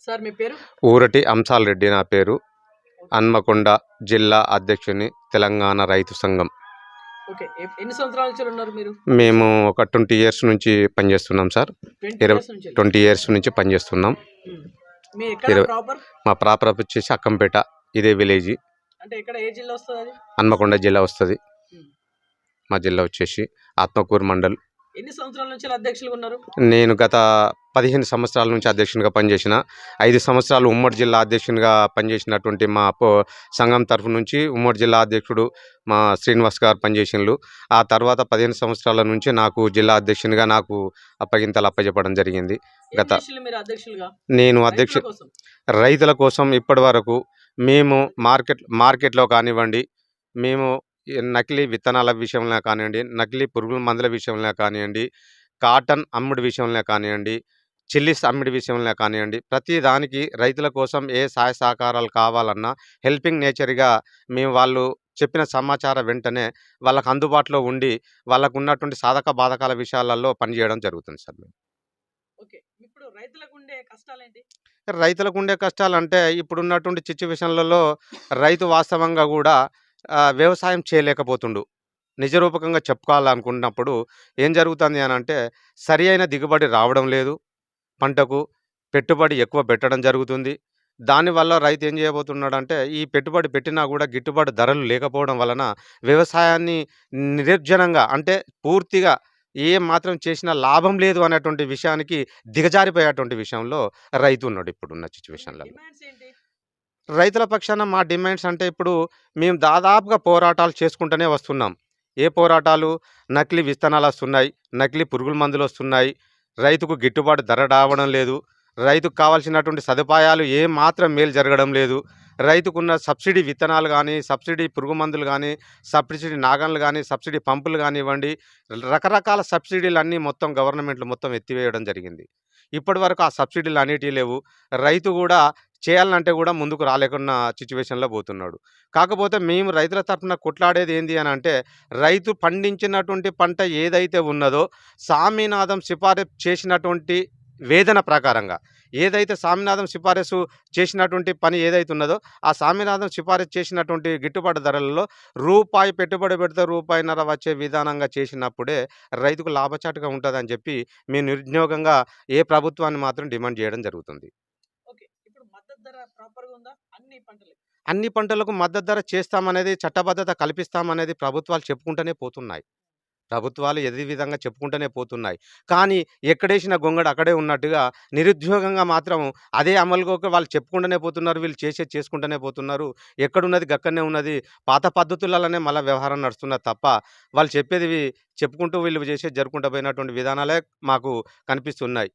Sir మీ పేరు? ఊరటి అంశాల్ రెడ్డి నా పేరు. హన్మకొండ జిల్లా అధ్యక్షుని, తెలంగాణ రైతు సంఘం. ఓకే. ఎన్ని సంవత్సరాల నుంచి ఉన్నారు మీరు? మేము ఒక 20 ఇయర్స్ నుంచి పనిచేస్తున్నాం సార్. 20 ఇయర్స్ నుంచి. 20 ఇయర్స్ నుంచి పనిచేస్తున్నాం. మీ ఎక్కడ ప్రాపర్? మా ప్రాపర్ వచ్చేసి అక్కంపేట, ఇదే విలేజ్. అంటే ఎక్కడ, ఏ జిల్లా వస్తుంది అది? హన్మకొండ జిల్లా వస్తుంది. మా జిల్లా వచ్చేసి ఆత్మకూరు మండల్. ఎన్ని సంవత్సరాల నుంచి అధ్యక్షులుగా ఉన్నారు? నేను గత 15 సంవత్సరాల నుంచి అధ్యక్షునిగా పనిచేసిన. 5 సంవత్సరాలు ఉమ్మడి జిల్లా అధ్యక్షునిగా పనిచేసినటువంటి మా సంఘం తరఫు నుంచి ఉమ్మడి జిల్లా అధ్యక్షుడు మా శ్రీనివాస్ గారు పనిచేసినారు. ఆ తర్వాత 15 సంవత్సరాల నుంచి నాకు జిల్లా అధ్యక్షునిగా నాకు అప్పగింతలు అప్పచెప్పడం జరిగింది. నేను రైతుల కోసం ఇప్పటి వరకు మేము మార్కెట్లో కానివ్వండి, మేము నకిలీ విత్తనాల విషయంలో కానివ్వండి, నకిలీ పురుగుల మందుల విషయంలో కానివ్వండి, కాటన్ అమ్ముడి విషయంలో కానివ్వండి, చిల్లీస్ అమ్మిడి విషయంలో కానివ్వండి, ప్రతి దానికి రైతుల కోసం ఏ సహాయ సహకారాలు కావాలన్నా హెల్పింగ్ నేచర్గా మేము వాళ్ళు చెప్పిన సమాచారం వెంటనే వాళ్ళకు అందుబాటులో ఉండి వాళ్ళకు ఉన్నటువంటి సాధక బాధకాల విషయాలలో పనిచేయడం జరుగుతుంది సార్. మేము రైతులకు ఉండే కష్టాలు అంటే ఇప్పుడున్నటువంటి సిచ్యువేషన్లలో రైతు వాస్తవంగా కూడా వ్యవసాయం చేయలేకపోతుండు. నిజరూపకంగా చెప్పుకోవాలనుకున్నప్పుడు ఏం జరుగుతుంది అని అంటే, సరి అయిన దిగుబడి రావడం లేదు. పంటకు పెట్టుబడి ఎక్కువ పెట్టడం జరుగుతుంది. దానివల్ల రైతు ఏం చేయబోతున్నాడంటే, ఈ పెట్టుబడి పెట్టినా కూడా గిట్టుబాటు ధరలు లేకపోవడం వలన వ్యవసాయాన్ని నిర్జనంగా, అంటే పూర్తిగా ఏం మాత్రం చేసినా లాభం లేదు అనేటువంటి విషయానికి దిగజారిపోయేటువంటి విషయంలో రైతు ఉన్నాడు ఇప్పుడున్న సిచ్యువేషన్లలో. రైతుల పక్షాన మా డిమాండ్స్ అంటే, ఇప్పుడు మేము దాదాపుగా పోరాటాలు చేసుకుంటూనే వస్తున్నాం. ఏ పోరాటాలు? నకిలీ విత్తనాలు వస్తున్నాయి, నకిలీ పురుగుల మందులు వస్తున్నాయి, రైతుకు గిట్టుబాటు ధర రావడం లేదు, రైతుకు కావాల్సినటువంటి సదుపాయాలు ఏం మాత్రం మేలు జరగడం లేదు, రైతుకున్న సబ్సిడీ విత్తనాలు కానీ, సబ్సిడీ పురుగు మందులు కానీ, సబ్సిడీ నాగన్లు కానీ, సబ్సిడీ పంపులు కానివ్వండి, రకరకాల సబ్సిడీలు అన్నీ మొత్తం గవర్నమెంట్లు మొత్తం ఎత్తివేయడం జరిగింది. ఇప్పటి వరకు ఆ సబ్సిడీలు అనేటివి లేవు. రైతు కూడా చేయాలంటే కూడా ముందుకు రాలేకున్న సిచ్యువేషన్లో పోతున్నాడు. కాకపోతే మేము రైతుల తరఫున కొట్లాడేది ఏంది అని అంటే, రైతు పండించినటువంటి పంట ఏదైతే ఉన్నదో సామీనాథం సిఫారసు చేసినటువంటి వేదన ప్రకారంగా, ఏదైతే సామీనాథం సిఫారసు చేసినటువంటి పని ఏదైతే ఉన్నదో ఆ సామీనాథం సిఫారసు చేసినటువంటి గిట్టుబాటు ధరలలో రూపాయి పెట్టుబడి పెడితే రూపాయిన్నర వచ్చే విధానంగా చేసినప్పుడే రైతుకు లాభచాటుగా ఉంటుందని చెప్పి మేము నిరుద్యోగంగా ఏ ప్రభుత్వాన్ని మాత్రం డిమాండ్ చేయడం జరుగుతుంది. అన్ని పంటలకు మద్దతు ధర చేస్తామనేది, చట్టబద్ధత కల్పిస్తామనేది ప్రభుత్వాలు చెప్పుకుంటూనే పోతున్నాయి. ప్రభుత్వాలు ఏది విధంగా చెప్పుకుంటూనే పోతున్నాయి. కానీ ఎక్కడేసిన గొంగడు అక్కడే ఉన్నట్టుగా నిరుద్యోగంగా మాత్రం అదే అమలుగా వాళ్ళు చెప్పుకుంటూనే పోతున్నారు. వీళ్ళు చేసుకుంటూనే పోతున్నారు. ఎక్కడున్నది గక్కడనే ఉన్నది. పాత పద్ధతులలోనే మళ్ళీ వ్యవహారం నడుస్తున్నది తప్ప వాళ్ళు చెప్పేది చెప్పుకుంటూ వీళ్ళు చేసేది జరుపుకుంటూ పోయినటువంటి విధానాలే మాకు కనిపిస్తున్నాయి.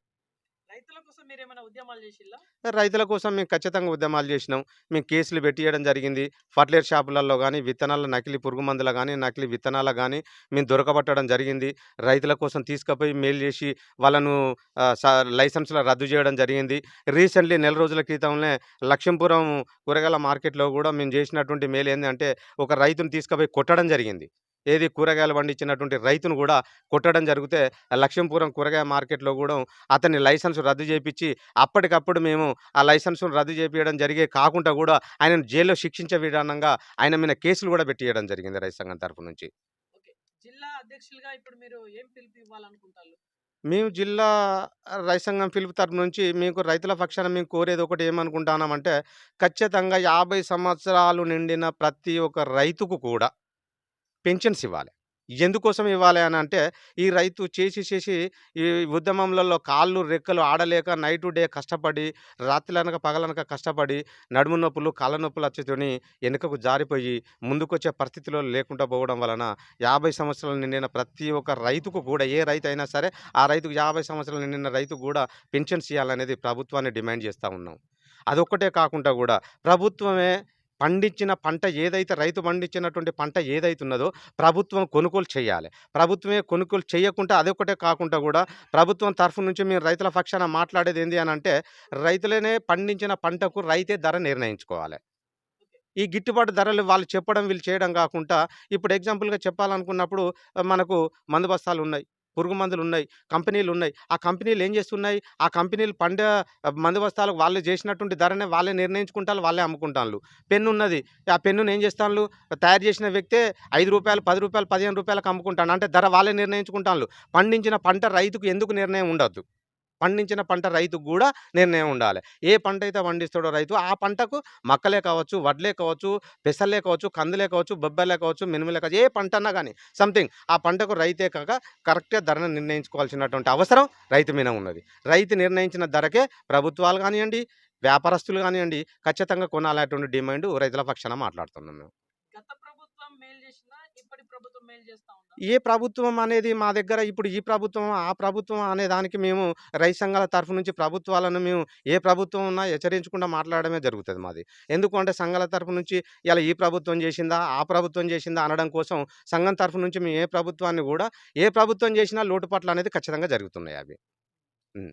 రైతుల కోసం మేము ఖచ్చితంగా ఉద్యమాలు చేసినాం. మేము కేసులు పెట్టియడం జరిగింది. ఫర్టిలైజర్ షాపులలో కానీ, విత్తనాల నకిలీ పురుగు మందులు కానీ, నకిలీ విత్తనాలు కానీ మేము దొరకబట్టడం జరిగింది. రైతుల కోసం తీసుకుపోయి మెయిల్ చేసి వాళ్ళను లైసెన్సులు రద్దు చేయడం జరిగింది. రీసెంట్లీ నెల రోజుల క్రితంలో లక్ష్మీపురం కూరగాయల మార్కెట్లో కూడా మేము చేసినటువంటి మెయిల్ ఏంటంటే, ఒక రైతును తీసుకుపోయి కొట్టడం జరిగింది. ఏది కూరగాయలు పండించినటువంటి రైతును కూడా కొట్టడం జరిగితే లక్ష్మీపురం కూరగాయ మార్కెట్లో కూడా అతన్ని లైసెన్స్ రద్దు చేయించి అప్పటికప్పుడు మేము ఆ లైసెన్స్ను రద్దు చేయించడం జరిగే కాకుండా కూడా ఆయనను జైల్లో శిక్షించే విధానంగా ఆయన మీద కేసులు కూడా పెట్టియడం జరిగింది రైతు సంఘం తరఫు నుంచి. జిల్లా అధ్యక్షులుగా ఇప్పుడు మీరు ఏం పిలుపు ఇవ్వాలనుకుంటారు? మేము జిల్లా రైతు సంఘం పిలుపు తరపు నుంచి మీకు రైతుల పక్షాన మేము కోరేది ఒకటి ఏమనుకుంటున్నామంటే, ఖచ్చితంగా 50 సంవత్సరాలు నిండిన ప్రతి ఒక్క రైతుకు కూడా పెన్షన్స్ ఇవ్వాలి. ఎందుకోసం ఇవ్వాలి అని అంటే, ఈ రైతు చేసి ఈ ఉద్యమంలలో కాళ్ళు రెక్కలు ఆడలేక నైట్ డే కష్టపడి, రాత్రులనక పగలనక కష్టపడి నడుము నొప్పులు, కాళ్ళ నొప్పులు వచ్చేతోని వెనుకకు జారిపోయి ముందుకొచ్చే పరిస్థితిలో లేకుండా పోవడం వలన 50 సంవత్సరాలు నిండిన ప్రతి ఒక్క రైతుకు కూడా, ఏ రైతు అయినా సరే ఆ రైతుకు 50 సంవత్సరాలు నిండిన రైతుకు కూడా పెన్షన్స్ ఇవ్వాలనేది ప్రభుత్వాన్ని డిమాండ్ చేస్తూ ఉన్నాం. అదొక్కటే కాకుండా కూడా ప్రభుత్వమే పండించిన పంట ఏదైతే, రైతు పండించినటువంటి పంట ఏదైతే ఉన్నదో ప్రభుత్వం కొనుగోలు చేయాలి. ప్రభుత్వమే కొనుగోలు చేయకుండా అదొక్కటే కాకుండా కూడా ప్రభుత్వం తరఫు నుంచి మేము రైతుల పక్షాన మాట్లాడేది ఏంది అని అంటే, రైతులనే పండించిన పంటకు రైతే ధర నిర్ణయించుకోవాలి. ఈ గిట్టుబాటు ధరలు వాళ్ళు చెప్పడం వీళ్ళు చేయడం కాకుండా, ఇప్పుడు ఎగ్జాంపుల్గా చెప్పాలనుకున్నప్పుడు మనకు మందు బస్తాలు ఉన్నాయి. పురుగు మందులున్నాయి, కంపెనీలున్నాయి. ఆ కంపెనీలు ఏం చేస్తున్నాయి? ఆ కంపెనీలు మందు బస్తాలకు వాళ్ళు చేసినటువంటి ధరనే వాళ్ళే నిర్ణయించుకుంటాళ్ళు, వాళ్ళే అమ్ముకుంటాళ్ళు. పెన్నున్నది. ఆ పెన్నుని ఏం చేస్తాండ్లు? తయారు చేసిన వ్యక్తే రూ. 5, రూ. 10, రూ. 15కి అమ్ముకుంటాండు. అంటే ధర వాళ్ళే నిర్ణయించుకుంటాండ్లు. పండించిన పంట రైతుకు ఎందుకు నిర్ణయం ఉండొద్దు? పండించిన పంట రైతుకు గూడా నిర్ణయం ఉండాలె. ఏ పంటైతే పండిస్తాడో రైతు, ఆ పంటకు మక్కలే కావచ్చు, వడ్లే కావచ్చు, పెసల్లే కావచ్చు, కందులే కావచ్చు, బొబ్బర్లే కావచ్చు, మినుములే కావచ్చు, ఏ పంటన్నా గాని సంథింగ్ ఆ పంటకు రైతే కరెక్ట్‌గా ధరను నిర్ణయించుకోవాల్సినటువంటి అవసరం రైతు మీద ఉన్నది. రైతు నిర్ణయించిన ధరకే ప్రభుత్వాలు గానియండి, వ్యాపారస్తులు గానియండి, ఖచ్చితంగా కొనాలనేటువంటి డిమాండు రైతుల పక్షాన మాట్లాడుతున్నాం మేము. గత ప్రభుత్వం మేలు చేసిందా? ఇప్పటి ప్రభుత్వం మేలు చేస్తా ఉందా? ఏ ప్రభుత్వం అనేది మా దగ్గర ఇప్పుడు ఈ ప్రభుత్వం, ఆ ప్రభుత్వం అనే దానికి మేము రైతు సంఘాల తరఫు నుంచి ప్రభుత్వాలను మేము ఏ ప్రభుత్వం ఉన్నా హెచ్చరించకుండా మాట్లాడడమే జరుగుతది మాది. ఎందుకు అంటే సంఘాల తరఫు నుంచి ఇలా ఈ ప్రభుత్వం చేసిందా, ఆ ప్రభుత్వం చేసిందా అనడం కోసం సంఘం తరఫు నుంచి మేము ఏ ప్రభుత్వాన్ని గూడా ఏ ప్రభుత్వం చేసినా లోటుపాట్లనేది ఖచ్చితంగా జరుగుతున్నాయి అవి. హ్మ్.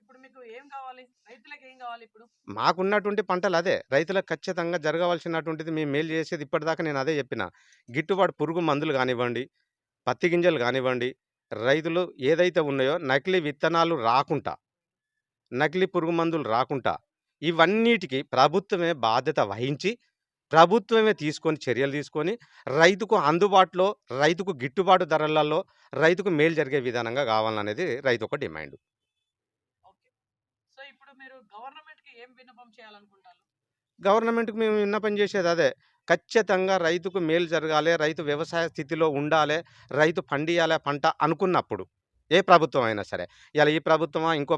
ఇప్పుడు మీకు ఏం కావాలి? రైతులకు ఏం కావాలి ఇప్పుడు? మాకున్నటువంటి పంటలదే. రైతులకు ఖచ్చితంగా జరగవలసినటువంటిది మేము మేలు చేసేది ఇప్పటిదాకా నేను అదే చెప్పిన. గిట్టుబాటు పురుగు మందులు గానివ్వండి, పత్తి గింజలు గానివ్వండి, రైతులు ఏదైతే ఉన్నాయో నకిలీ విత్తనాలు రాకుంటా, నకిలీ పురుగు మందులు రాకుంటా, ఇవన్నిటికి ప్రభుత్వమే బాధ్యత వహించి, ప్రభుత్వమే చర్యలు తీసుకొని, రైతుకు అందుబాటులో, రైతుకు గిట్టుబాటు ధరలలో, రైతుకు మేలు జరిగే విధానంగా గావాలనేది రైతు ఒక డిమాండు. ఓకే. సో, ఇప్పుడు మీరు గవర్నమెంట్‌కి ఏం విన్నపం చేయాలనుకుంటారు? గవర్నమెంట్‌కి మేము విన్నపం చేసేదదే. ఖచ్చితంగా రైతుకు మేలు జరగాలె, రైతు వ్యవసాయ స్థితిలో ఉండాలె, రైతు పండియాలె పంట అనుకున్నప్పుడు, ఏ ప్రభుత్వం అయినా సరే. ఇయాల ఈ ప్రభుత్వమా, ఇంకో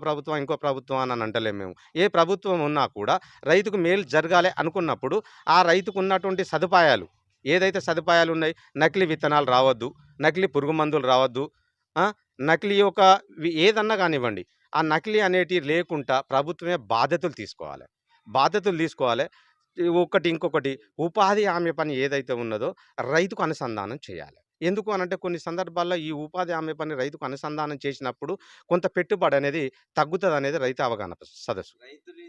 ప్రభుత్వమా అని అంటలేము మేము. ఏ ప్రభుత్వం ఉన్నా కూడా రైతుకు మేలు జరగాలె అనుకున్నప్పుడు, ఆ రైతుకున్నటువంటి సదుపాయాలు, ఏదైతే సదుపాయాలున్నాయి, నకిలీ విత్తనాలు రావద్దు, నకిలీ పురుగు మందులు రావద్దు, ఆ! నకిలీ ఏదన్నా గానివ్వండి, ఆ నకిలీ అనేటియి లేకుంటా ప్రభుత్వమే బాధ్యతలు తీసుకోవాలె. బాధ్యతలు తీసుకోవాలె. ఇంకొకటి ఉపాధి హామీ పని ఏదైతే ఉన్నదో రైతుకు అనుసంధానం చేయాలి. ఎందుకు అనంటే కొన్ని సందర్భాల్లో ఈ ఉపాధి హామీ పని రైతుకు అనుసంధానం చేసినప్పుడు కొంత పెట్టుబడనేది తగ్గుతదనేది రైతు అవగాహన సదస్సు.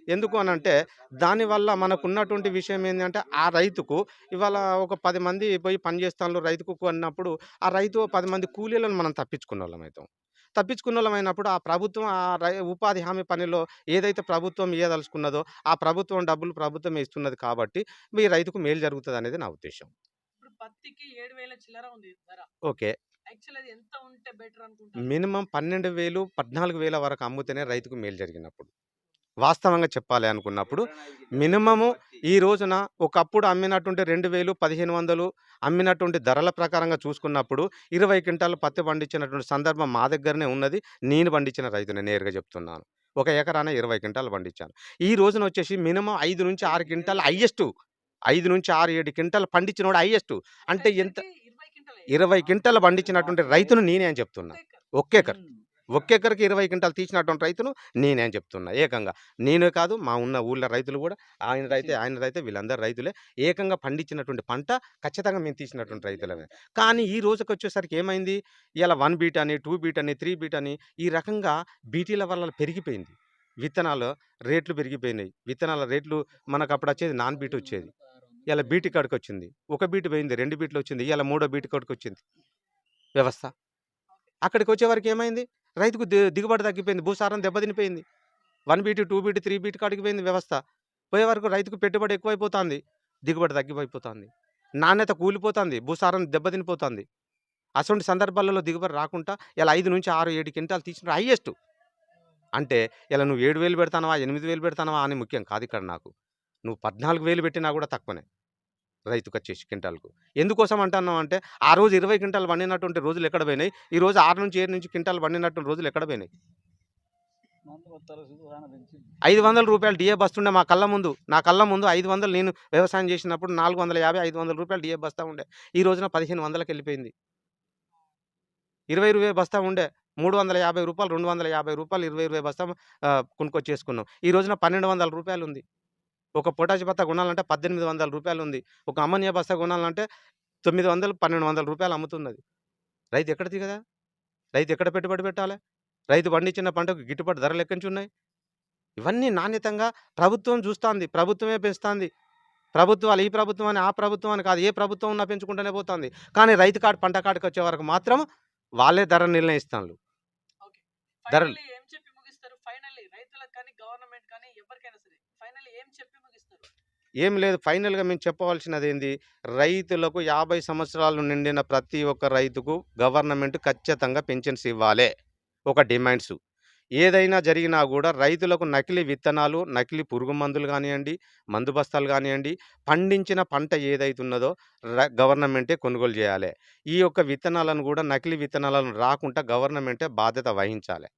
ఎందుకు అనంటే దానివల్ల మనకున్నటువంటి విషయం ఏందంటే ఆ రైతుకు ఇవాళ ఒక 10 మంది పోయి పని చేస్తాండ్లు రైతుకు అన్నప్పుడు ఆ రైతు 10 మంది కూలీలను మనం తప్పించుకున్నోళ్ళమైతాం. తప్పించుకున్నోళ్ళమైనప్పుడు ఆ ప్రభుత్వం ఉపాధి హామీ పనిలో ఏదైతే ప్రభుత్వం ఇయ్యదలుచుకున్నదో ఆ ప్రభుత్వం డబ్బులు ప్రభుత్వమే ఇస్తున్నది కాబట్టి మీ రైతుకు మేలు జరుగుతదనేది నా ఉద్దేశ్యం. ఇప్పుడు పత్తికి 7,000 చిల్లర ఉంది ధర. ఓకే. యాక్చువల్ అది ఎంత ఉంటే బెటర్ అనుకుంటారు? మినిమమ్ 12,000, 14,000 వరకు అమ్ముతేనే రైతుకు మేలు జరిగినప్పుడు. వాస్తవంగా చెప్పాలి అనుకున్నప్పుడు మినిమము ఈ రోజున ఒకప్పుడు అమ్మినటువంటి 2,000, 1,500 అమ్మినటువంటి ధరల ప్రకారంగా చూసుకున్నప్పుడు 20 క్వింటాలు పత్తి పండించినటువంటి సందర్భం మా దగ్గరనే ఉన్నది. నేను పండించిన రైతునే నేరుగా చెప్తున్నాను. ఒక ఎకరాన 20 క్వింటాలు పండించాను. ఈ రోజున వచ్చేసి మినిమమ్ 5-6 క్వింటాలు హైయెస్టు. 5-6, 7 క్వింటాలు పండించినోడు హైయెస్టు. అంటే ఎంత ఎకరికి 20 క్వింటాలే. 20 క్వింటాలు పండించినటువంటి రైతును నేనే అని చెప్తున్నా. ఒక్క ఎకర్. ఒక్క ఎకర్‌కి 20 క్వింటాలు తీసినటువంటి రైతును నేనే అని చెప్తున్నా ఏకంగా. నేనే కాదు మా ఉన్న ఊర్ల రైతులు గూడా ఆయన రైతే వీళ్ళందరూ రైతులే. ఏకంగా పండించినటువంటి పంట ఖచ్చితంగా మేము తీసినటువంటి రైతులమే. కానీ ఈ రోజుకొచ్చేసరికి ఏమైంది? ఇయాల 1 బీట్ అని, 2 బీట్ అని, 3 బీట్ అని ఈ రకంగా బీటీల వల్ల పెరిగిపోయింది. విత్తనాల రేట్లు పెరిగిపోయినాయి. విత్తనాల రేట్లు మనకప్పుడొచ్చేది నాన్ బీట్ వచ్చేది. ఇయాల బీటీ కాడికొచ్చింది. ఒక బీట్ పోయింది, 2 బీట్‌లొచ్చింది. ఇయాల మూడో బీట్ కాడికొచ్చింది వ్యవస్థ. అక్కడికొచ్చేవరకు ఏమైంది? రైతుకు దిగుబడి తగ్గిపోయింది. భూసారం దెబ్బతినిపోయింది. 1 బీట్, 2 బీట్, 3 బీట్ కాడికి పోయింది వ్యవస్థ. పోయే వరకు రైతుకు పెట్టుబడి ఎక్కువైపోతాంది. దిగుబడి తగ్గిపోయిపోతాంది. నాణ్యత కూలిపోతాంది. భూసారం దెబ్బతినిపోతాంది. అసొంటి సందర్భాలలో దిగుబడి రాకుంటా ఇలా 5-6, 7 క్వింటాలు తీసిన హైయెస్టు. అంటే ఇలా నువ్వు 7,000 పెడతానవా, 8,000 పెడతానవా అని ముఖ్యం కాదిక్కడ నాకు. నువ్వు 14,000 పెట్టినా గూడా తక్కువనే. రైతుకొచ్చేసి క్వింటాల్‌కు. ఎందుకోసం అంటన్నామంటే, ఆ రోజు 20 క్వింటాలు పండినటువంటి రోజులు ఎక్కడ పోయినాయి? ఈ రోజు 6-7 క్వింటాలు పండినటువంటి రోజులు ఎక్కడ పోయినాయి? రూ. 500 డీఏ బస్తుండే మా కళ్ళ ముందు. నా కళ్ళ ముందు 500 నేను వ్యవసాయం చేసినప్పుడు 450, 500 డీఏ బస్తా ఉండే. ఈ రోజున 1,500కెళ్ళిపోయింది. 20 బస్తా ఉండే. రూ. 350, రూ. 250, 20 బస్తా కొనుక్కొచ్చేసుకున్నాం. ఈ రోజున రూ. 1,200 ఉంది. ఒక పొటాష్ బస్తా కొనాలంటే రూ. 1,800 ఉంది. ఒక అమ్మోనియా బస్తా కొనాలంటే 900, 1,200 అమ్ముతున్నది. రైతు ఎక్కడ దిగదా? రైతు ఎక్కడ పెట్టుబడి పెట్టాలె? రైతు పండించిన పంటకు గిట్టుబాటు ధరలు ఎక్కడినుంచున్నాయి? ఇవన్నీ నాణ్యతంగా ప్రభుత్వం చూస్తాంది. ప్రభుత్వమే పెంచుతాంది. ప్రభుత్వాలు ఈ ప్రభుత్వం అని, ఆ ప్రభుత్వం అని కాదు. ఏ ప్రభుత్వం ఉన్నా పెంచుకుంటూనే పోతాంది. కానీ రైతు పంట కాడికొచ్చే వరకు మాత్రం వాళ్ళే ధర నిర్ణయిస్తాండ్లు. ఓకే. ధరలు ఫైనల్లీ ఏం చెప్పి ముగిస్తారు? ఫైనల్లీ రైతులకు కానీ, గవర్నమెంట్ కానీ ఎవరికైనా సరే ఫైనల్లీ ఏం చెప్పి ముగిస్తారు? ఏం లేదు. ఫైనల్‌గా మేము చెప్పవలసినదేంది, రైతులకు 50 సంవత్సరాలు నిండిన ప్రతి ఒక్క రైతుకు గవర్నమెంట్ ఖచ్చితంగా పెన్షన్స్ ఇవ్వాలే. ఒక డిమాండ్సు. ఏదైనా జరిగినా గూడా రైతులకు నకిలీ విత్తనాలు, నకిలీ పురుగు మందులు గానియండి, మందు బస్తాలు గానియండి, పండించిన పంట ఏదైతున్నదో గవర్నమెంటే కొనుగోలు జేయాలే. ఈ యొక్క విత్తనాలను గూడా నకిలీ విత్తనాలను రాకుండా గవర్నమెంటే బాధ్యత వహించాలే.